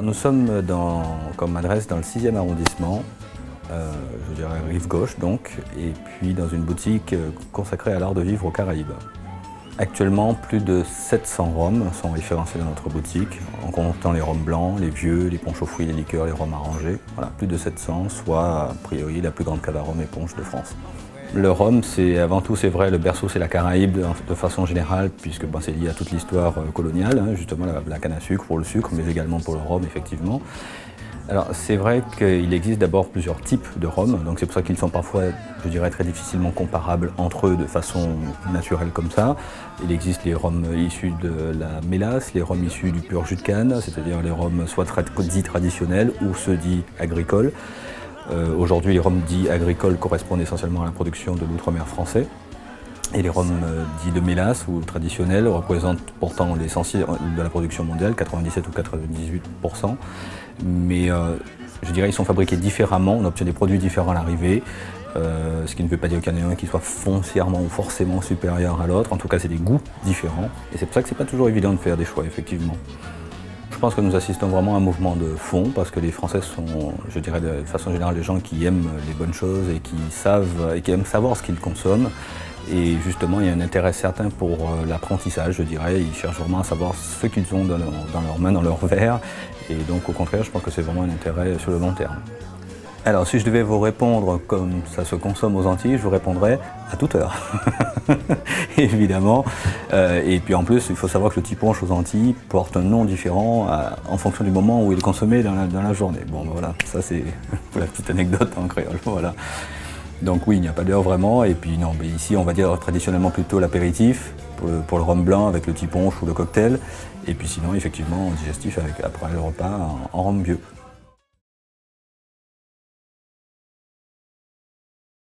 nous sommes comme adresse dans le 6e arrondissement, je dirais rive gauche donc, et puis dans une boutique consacrée à l'art de vivre aux Caraïbes. Actuellement, plus de 700 rhums sont référencés dans notre boutique, en comptant les rhums blancs, les vieux, les punch aux fruits, les liqueurs, les rhums arrangés. Voilà, plus de 700, soit a priori la plus grande cave à rhum et punch de France. Le rhum, c'est avant tout, c'est vrai, le berceau, c'est la Caraïbe de façon générale, puisque c'est lié à toute l'histoire coloniale, justement la canne à sucre pour le sucre, mais également pour le rhum, effectivement. Alors c'est vrai qu'il existe d'abord plusieurs types de rhum, donc c'est pour ça qu'ils sont parfois, je dirais, très difficilement comparables entre eux de façon naturelle comme ça. Il existe les rhums issus de la mélasse, les rhums issus du pur jus de canne, c'est-à-dire les rhums soit dits traditionnels ou ceux dits agricoles. Aujourd'hui, les rhums dits agricoles correspondent essentiellement à la production de l'outre-mer français. Et les rhums dits de mélasse ou traditionnels représentent pourtant l'essentiel de la production mondiale, 97 ou 98%. Mais je dirais qu'ils sont fabriqués différemment, on obtient des produits différents à l'arrivée, ce qui ne veut pas dire qu'il y en a un qui soit foncièrement ou forcément supérieur à l'autre. En tout cas, c'est des goûts différents. Et c'est pour ça que c'est pas toujours évident de faire des choix, effectivement. Je pense que nous assistons vraiment à un mouvement de fond parce que les Français sont, je dirais de façon générale, des gens qui aiment les bonnes choses et qui aiment savoir ce qu'ils consomment. Et justement, il y a un intérêt certain pour l'apprentissage, je dirais. Ils cherchent vraiment à savoir ce qu'ils ont dans leurs mains, dans leur verre. Et donc, au contraire, je pense que c'est vraiment un intérêt sur le long terme. Alors, si je devais vous répondre comme ça se consomme aux Antilles, je vous répondrais à toute heure, évidemment. Et puis en plus, il faut savoir que le petit punch aux Antilles porte un nom différent en fonction du moment où il est consommé dans la journée. Bon, voilà, ça c'est pour la petite anecdote en créole, voilà. Donc oui, il n'y a pas d'heure vraiment. Et puis non, mais ici, on va dire traditionnellement plutôt l'apéritif pour le rhum blanc avec le petit punch ou le cocktail. Et puis sinon, effectivement, digestif après le repas en rhum vieux.